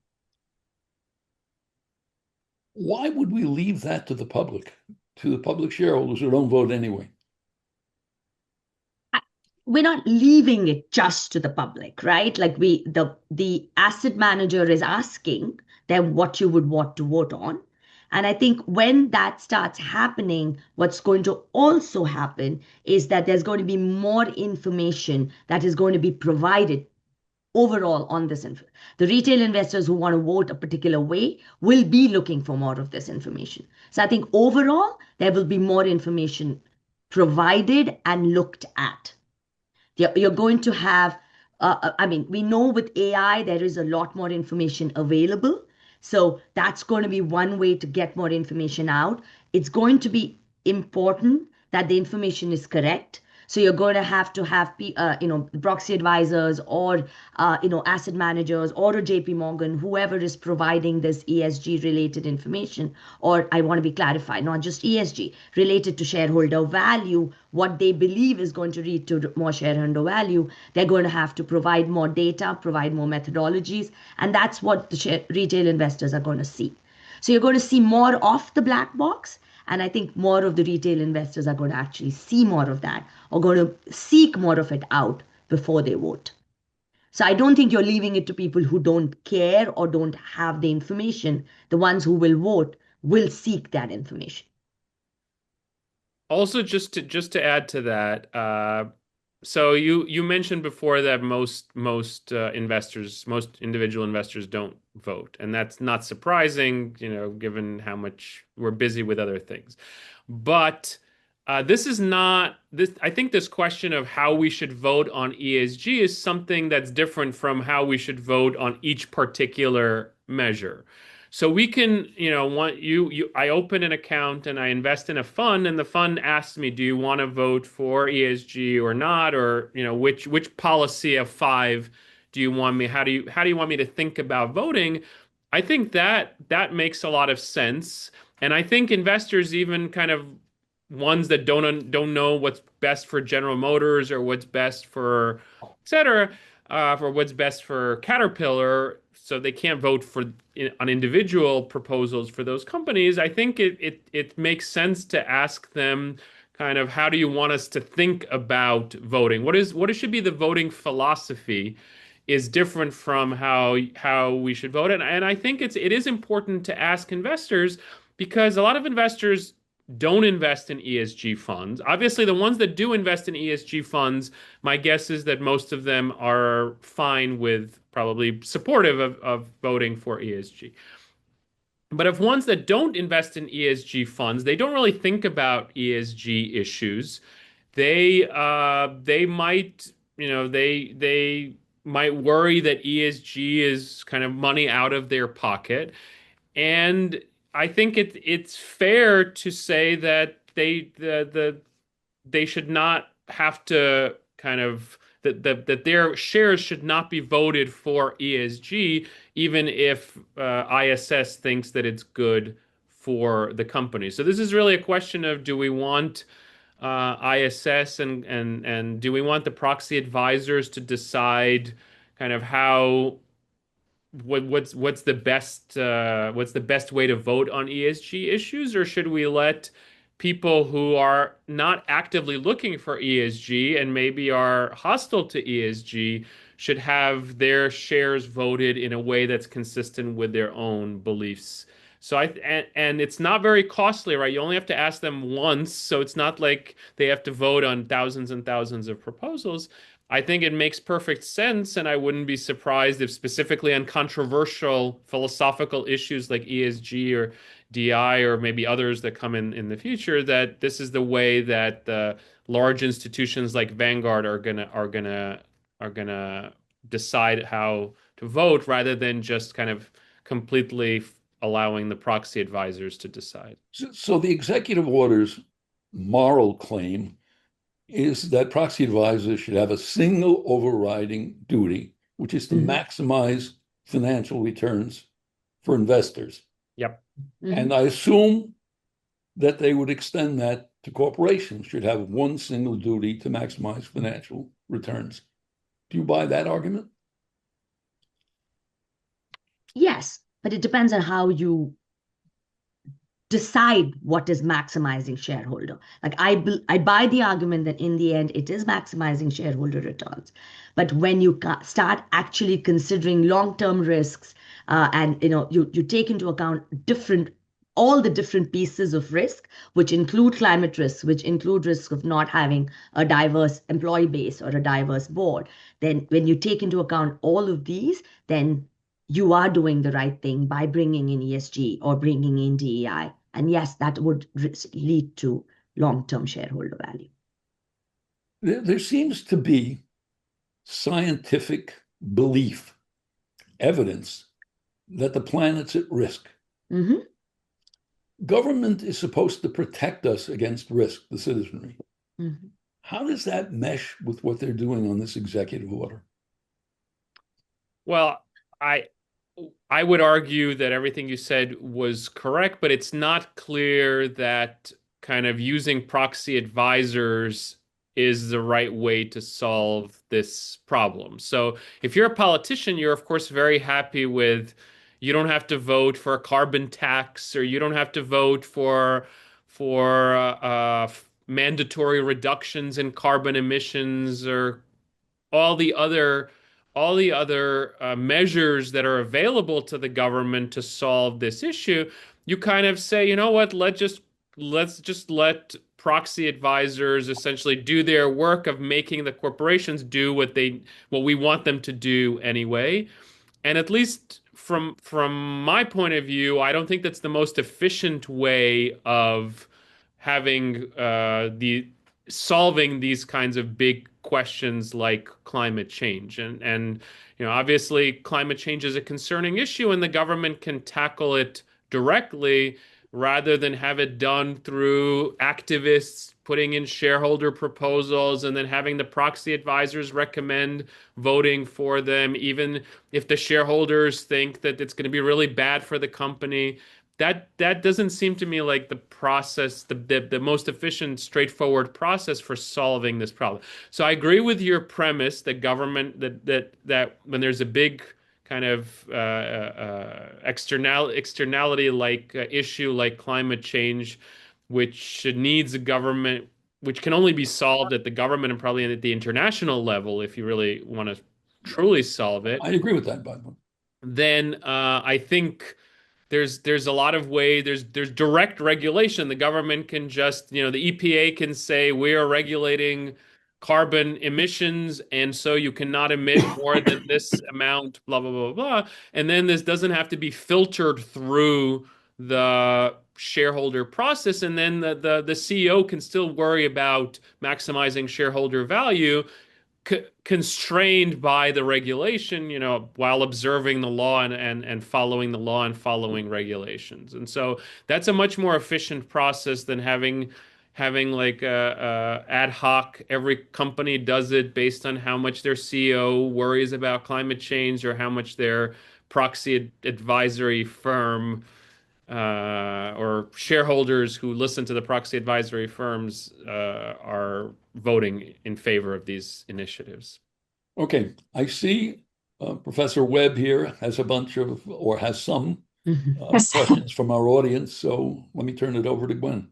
why would we leave that to the public shareholders who don't vote anyway? We're not leaving it just to the public, right? Like the asset manager is asking them what you would want to vote on. And I think when that starts happening, what's going to also happen is that there's going to be more information that is going to be provided overall on this info. The retail investors who want to vote a particular way will be looking for more of this information. So I think overall, there will be more information provided and looked at. You're going to have, I mean, we know with AI, there is a lot more information available. So that's going to be one way to get more information out. It's going to be important that the information is correct. So you're going to have proxy advisors or, asset managers or a JP Morgan, whoever is providing this ESG related information, or I want to be clarified, not just ESG, related to shareholder value, what they believe is going to lead to more shareholder value. They're going to have to provide more data, provide more methodologies, and that's what the retail investors are going to see. So you're going to see more of the black box. And I think more of the retail investors are going to actually see more of that or going to seek more of it out before they vote. So I don't think you're leaving it to people who don't care or don't have the information. The ones who will vote will seek that information. Also, just to add to that, so you mentioned before that most individual investors don't vote, and that's not surprising, given how much we're busy with other things. But this is not this. I think this question of how we should vote on ESG is something that's different from how we should vote on each particular measure. So we can, I open an account and I invest in a fund, and the fund asks me, do you want to vote for ESG or not? Or, which policy of 5 do you want me? How do you want me to think about voting? I think that makes a lot of sense. And I think investors, even kind of ones that don't know what's best for General Motors or what's best for et cetera, for what's best for Caterpillar, so they can't vote on individual proposals for those companies. I think it makes sense to ask them kind of, how do you want us to think about voting? What should be the voting philosophy is different from how we should vote. And I think it is important to ask investors, because a lot of investors don't invest in ESG funds. Obviously, the ones that do invest in ESG funds, my guess is that most of them are fine with, probably supportive of voting for ESG. But if ones that don't invest in ESG funds, they don't really think about ESG issues. They might, they might worry that ESG is kind of money out of their pocket. And I think it's fair to say that they should not have to kind of that their shares should not be voted for ESG, even if ISS thinks that it's good for the company. So this is really a question of, do we want ISS and do we want the proxy advisors to decide kind of what's the best way to vote on ESG issues, or should we let people who are not actively looking for ESG and maybe are hostile to ESG should have their shares voted in a way that's consistent with their own beliefs? So and it's not very costly, right? You only have to ask them once, so it's not like they have to vote on thousands and thousands of proposals. I think it makes perfect sense, and I wouldn't be surprised if, specifically on controversial philosophical issues like ESG or DI or maybe others that come in the future, that this is the way that the large institutions like Vanguard are gonna decide how to vote, rather than just kind of completely allowing the proxy advisors to decide. So the executive order's moral claim is that proxy advisors should have a single overriding duty, which is to maximize financial returns for investors. Yep. And I assume that they would extend that to corporations, should have one single duty to maximize financial returns. Do you buy that argument? Yes, but it depends on how you decide what is maximizing shareholder. Like I buy the argument that in the end it is maximizing shareholder returns, but when you start actually considering long-term risks, and you take into account all the different pieces of risk, which include climate risks, which include risk of not having a diverse employee base or a diverse board, then when you take into account all of these, then you are doing the right thing by bringing in ESG or bringing in DEI. And yes, that would lead to long-term shareholder value. There seems to be scientific belief, evidence that the planet's at risk. Mm-hmm. Government is supposed to protect us against risk, the citizenry. Mm-hmm. How does that mesh with what they're doing on this executive order? Well, I would argue that everything you said was correct, but it's not clear that kind of using proxy advisors is the right way to solve this problem. So if you're a politician, you're of course very happy with you don't have to vote for a carbon tax, or you don't have to vote for mandatory reductions in carbon emissions, or all the other measures that are available to the government to solve this issue. You kind of say, you know what, let's just let proxy advisors essentially do their work of making the corporations do what we want them to do anyway. And at least from my point of view, I don't think that's the most efficient way of having the solving these kinds of big questions like climate change. And obviously climate change is a concerning issue, and the government can tackle it directly rather than have it done through activists putting in shareholder proposals and then having the proxy advisors recommend voting for them, even if the shareholders think that it's going to be really bad for the company. That doesn't seem to me like the process, the most efficient, straightforward process for solving this problem. So I agree with your premise that government that when there's a big kind of externality like issue like climate change, which needs a government, which can only be solved at the government and probably at the international level if you really want to truly solve it. I agree with that, by the way. Then I think there's a lot of way there's direct regulation. The government can just, the EPA can say we are regulating carbon emissions, and so you cannot emit more than this amount, blah blah blah blah. And then this doesn't have to be filtered through the shareholder process, and then the CEO can still worry about maximizing shareholder value, constrained by the regulation, while observing the law and following the law and following regulations. And so that's a much more efficient process than having like ad hoc. Every company does it based on how much their CEO worries about climate change or how much their proxy advisory firm or shareholders who listen to the proxy advisory firms are voting in favor of these initiatives. Okay, I see Professor Webb here has has some questions from our audience. So let me turn it over to Gwen.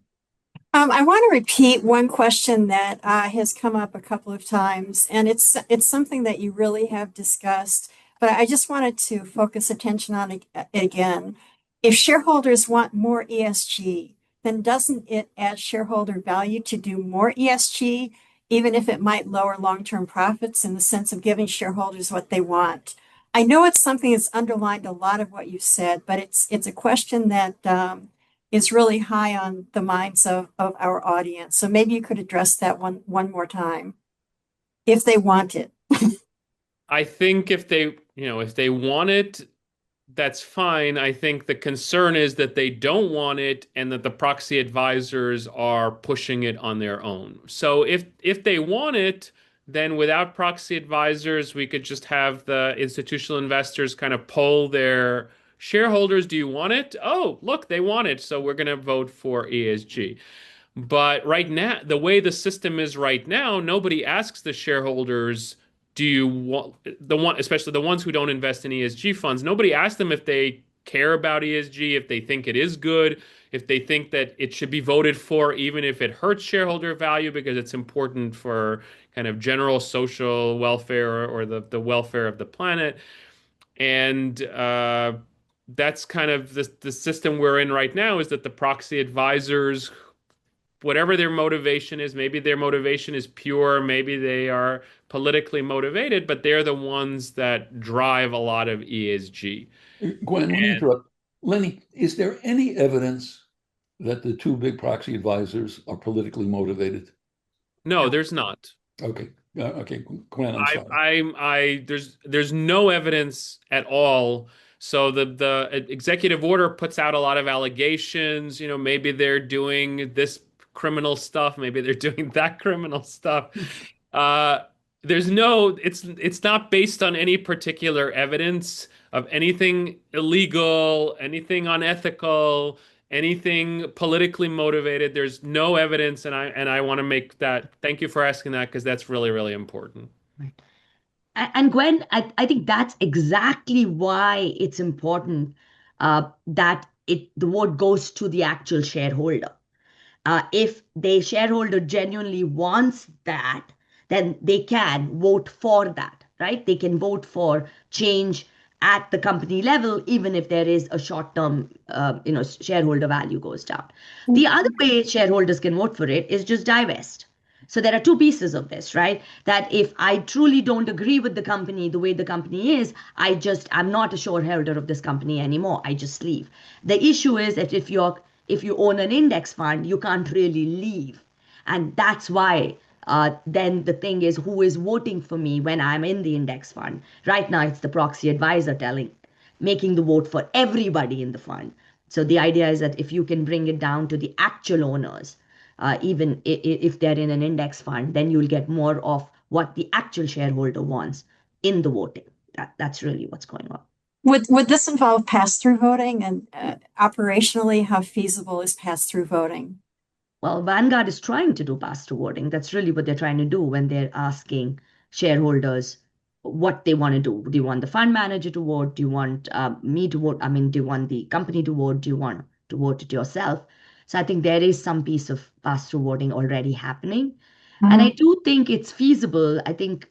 I want to repeat one question that has come up a couple of times, and it's something that you really have discussed, but I just wanted to focus attention on it again. If shareholders want more ESG, then doesn't it add shareholder value to do more ESG, even if it might lower long-term profits in the sense of giving shareholders what they want? I know it's something that's underlined a lot of what you said, but it's a question that is really high on the minds of our audience. So maybe you could address that one more time, if they want it. I think if they want it, that's fine. I think the concern is that they don't want it and that the proxy advisors are pushing it on their own. So if they want it, then without proxy advisors, we could just have the institutional investors kind of poll their shareholders. Do you want it? Oh, look, they want it. So we're going to vote for ESG. But right now, the way the system is right now, nobody asks the shareholders, do you want especially the ones who don't invest in ESG funds, nobody asks them if they care about ESG, if they think it is good, if they think that it should be voted for, even if it hurts shareholder value because it's important for kind of general social welfare or the welfare of the planet. And that's kind of the system we're in right now, is that the proxy advisors, whatever their motivation is, maybe their motivation is pure, maybe they are politically motivated, but they're the ones that drive a lot of ESG. Gwen, let me interrupt. Lenny, is there any evidence that the two big proxy advisors are politically motivated? No, there's not. Okay. Okay, Gwen, I'm sorry. There's no evidence at all. So the executive order puts out a lot of allegations. Maybe they're doing this criminal stuff, maybe they're doing that criminal stuff. Uh, it's not based on any particular evidence of anything illegal, anything unethical, anything politically motivated. There's no evidence, and I want to make that. Thank you for asking that, because that's really, really important. Right. And Gwen, I think that's exactly why it's important that the vote goes to the actual shareholder. If the shareholder genuinely wants that, then they can vote for that, right? They can vote for change at the company level, even if there is a short-term, shareholder value goes down. The other way shareholders can vote for it is just divest. So there are two pieces of this, right? That if I truly don't agree with the company, the way the company is, I'm not a shareholder of this company anymore. I just leave. The issue is that if you own an index fund, you can't really leave. And that's why then the thing is, who is voting for me when I'm in the index fund? Right now, it's the proxy advisor making the vote for everybody in the fund. So the idea is that if you can bring it down to the actual owners, even if they're in an index fund, then you'll get more of what the actual shareholder wants in the voting. That's really what's going on. Would this involve pass-through voting, and operationally, how feasible is pass-through voting? Well, Vanguard is trying to do pass-through voting. That's really what they're trying to do when they're asking shareholders what they want to do. Do you want the fund manager to vote? Do you want me to vote? I mean, do you want the company to vote? Do you want to vote it yourself? So I think there is some piece of pass-through voting already happening. And I do think it's feasible. I think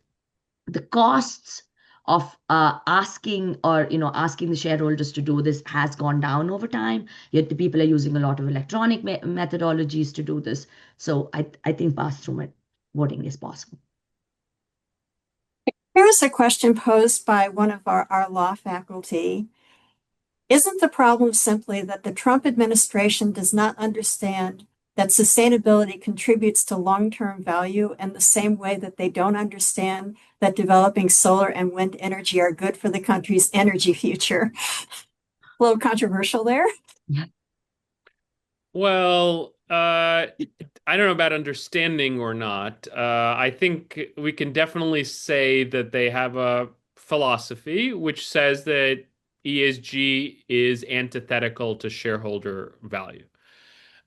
the costs of asking the shareholders to do this has gone down over time. Yet the people are using a lot of electronic methodologies to do this. So I think pass-through voting is possible. Here's a question posed by one of our law faculty. Isn't the problem simply that the Trump administration does not understand that sustainability contributes to long-term value in the same way that they don't understand that developing solar and wind energy are good for the country's energy future? A little controversial there. Well, I don't know about understanding or not. I think we can definitely say that they have a philosophy which says that ESG is antithetical to shareholder value.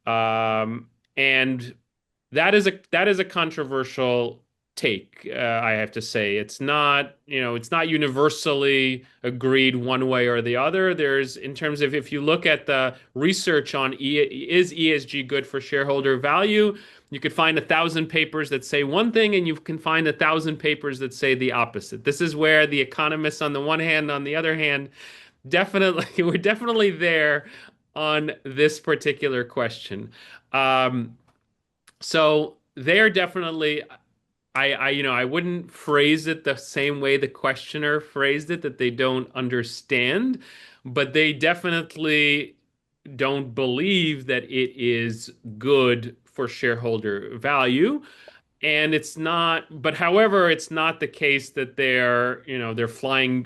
And that is a controversial take. I have to say, it's not universally agreed one way or the other. In terms of, if you look at the research on is ESG good for shareholder value, you could find 1,000 papers that say one thing, and you can find 1,000 papers that say the opposite. This is where the economists on the one hand, on the other hand, we're definitely there on this particular question. So they're definitely, I wouldn't phrase it the same way the questioner phrased it, that they don't understand, but they definitely don't believe that it is good for shareholder value. And it's not, but however, it's not the case that they're flying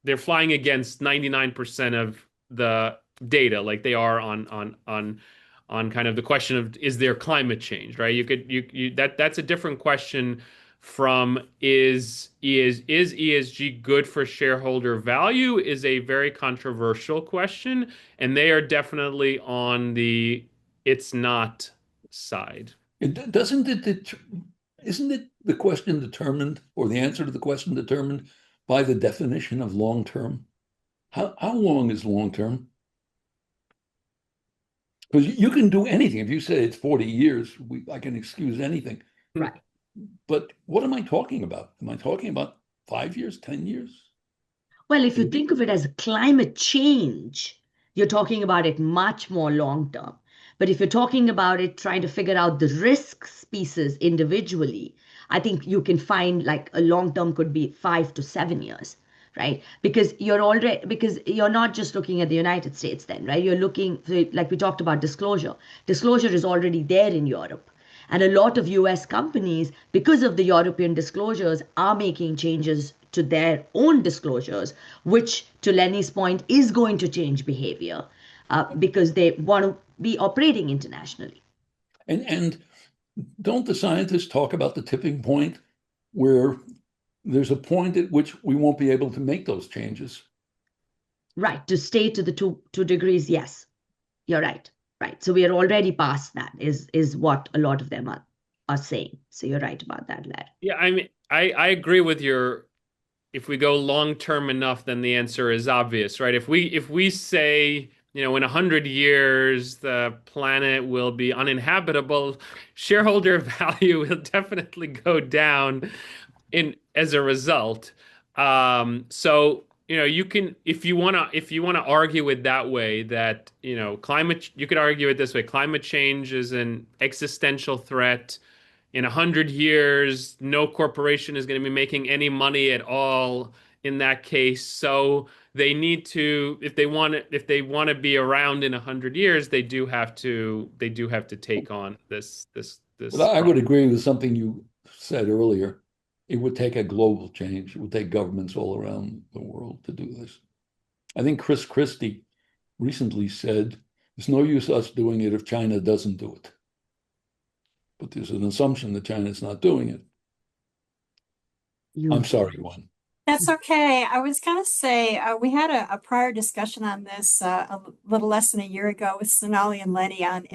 they're flying against 99% of the data, like they are on on kind of the question of is there climate change, right? That's a different question from is ESG good for shareholder value is a very controversial question, and they are definitely on the it's not side. Doesn't it, isn't it the question determined, or the answer to the question determined by the definition of long term? How long is long term? Because you can do anything. If you say it's 40 years, I can excuse anything. Right. But what am I talking about? Am I talking about 5 years, 10 years? Well, if you think of it as climate change, you're talking about it much more long term. But if you're talking about it, trying to figure out the risks pieces individually, I think you can find like a long term could be 5 to 7 years, right? Because you're not just looking at the United States then, right? You're looking, like we talked about disclosure. Disclosure is already there in Europe. And a lot of US companies, because of the European disclosures, are making changes to their own disclosures, which, to Lenny's point, is going to change behavior because they want to be operating internationally. And don't the scientists talk about the tipping point where there's a point at which we won't be able to make those changes? Right. To stay to the two degrees, yes, you're right. Right. So we are already past that, is what a lot of them are saying. So you're right about that, Larry. Yeah, I mean, I agree with your, if we go long term enough, then the answer is obvious, right? If we say, in 100 years the planet will be uninhabitable, shareholder value will definitely go down in as a result. So you can, if you wanna argue it that way, that you could argue it this way: climate change is an existential threat. In 100 years, no corporation is going to be making any money at all in that case. So they need to, if they want to be around in 100 years, they do have to take on this But I would problem. agree with something you said earlier. It would take a global change. It would take governments all around the world to do this. I think Chris Christie recently said, there's no use us doing it if China doesn't do it. But there's an assumption that China's not doing it. I'm sorry, Juan. That's okay. I was going to say, we had a prior discussion on this a little less than a year ago with Sonali and Lenny on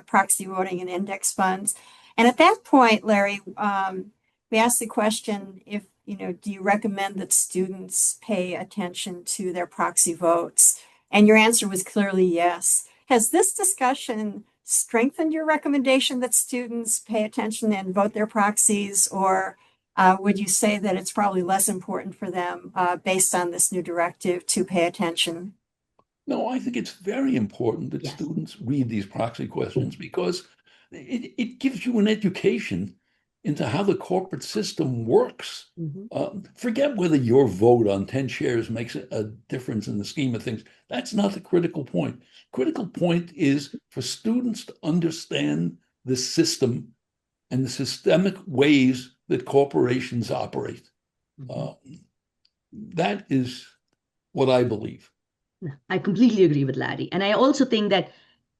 proxy voting and index funds. And at that point, Larry, we asked the question if, do you recommend that students pay attention to their proxy votes? And your answer was clearly yes. Has this discussion strengthened your recommendation that students pay attention and vote their proxies, or would you say that it's probably less important for them based on this new directive to pay attention? No, I think it's very important that Yes. students read these proxy questions because it gives you an education into how the corporate system works. Forget whether your vote on 10 shares makes a difference in the scheme of things. That's not the critical point. Critical point is for students to understand the system and the systemic ways that corporations operate. That is what I believe. I completely agree with Larry. And I also think that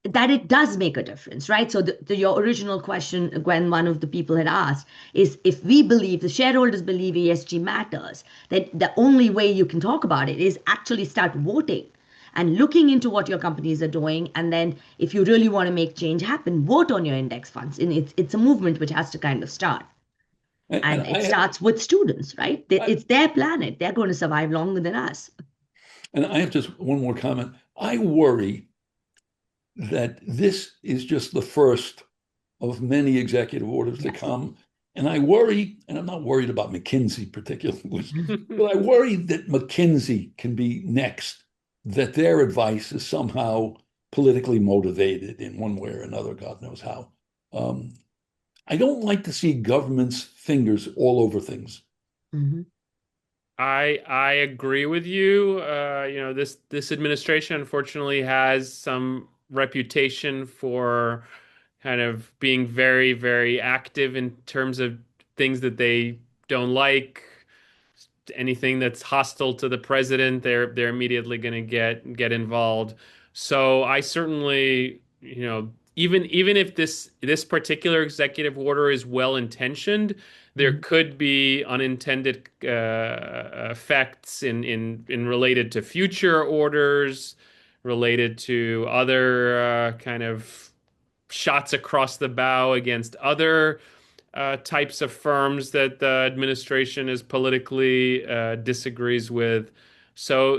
it does make a difference, right? So your original question, when one of the people had asked, is if the shareholders believe ESG matters, that the only way you can talk about it is actually start voting and looking into what your companies are doing. And then if you really want to make change happen, vote on your index funds. And it's a movement which has to kind of start. And it starts with students, right? It's their planet. They're going to survive longer than us. And I have just one more comment. I worry that this is just the first of many executive orders to come. And I worry, and I'm not worried about McKinsey particularly, but I worry that McKinsey can be next, that their advice is somehow politically motivated in one way or another, God knows how. I don't like to see government's fingers all over things. I agree with you. This administration unfortunately has some reputation for kind of being very, very active in terms of things that they don't like. Anything that's hostile to the president, they're immediately going to get involved. So I certainly, even if this particular executive order is well intentioned, there could be unintended effects in related to future orders, related to other kind of shots across the bow against other types of firms that the administration is politically disagrees with. So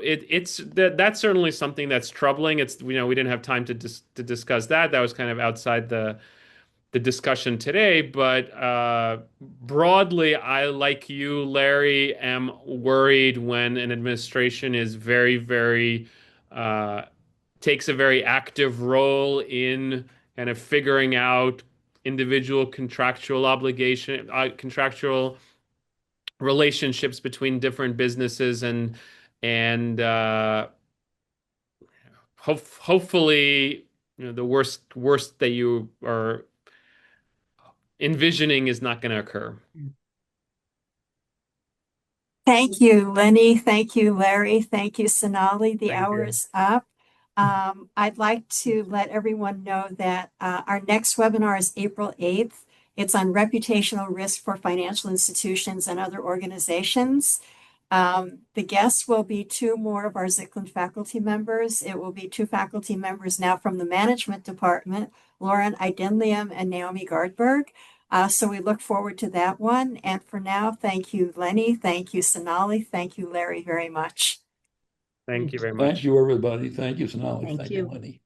that's certainly something that's troubling. It's, we didn't have time to discuss that. That was kind of outside the discussion today. But broadly, I, like you, Larry, am worried when an administration is very, very takes a very active role in kind of figuring out individual contractual relationships between different businesses, and hopefully, the worst that you are envisioning is not going to occur. Thank you, Lenny. Thank you, Larry. Thank you, Sonali. The Thank hour you. is up. I'd like to let everyone know that our next webinar is April 8th. It's on reputational risk for financial institutions and other organizations. The guests will be two more of our Zicklin faculty members. It will be two faculty members now from the management department, Lauren Idinlium and Naomi Gardberg. So we look forward to that one. And for now, thank you, Lenny. Thank you, Sonali. Thank you, Larry, very much. Thank you very much. Thank you, everybody. Thank you, Sonali. Thank Thank you. you, Lenny.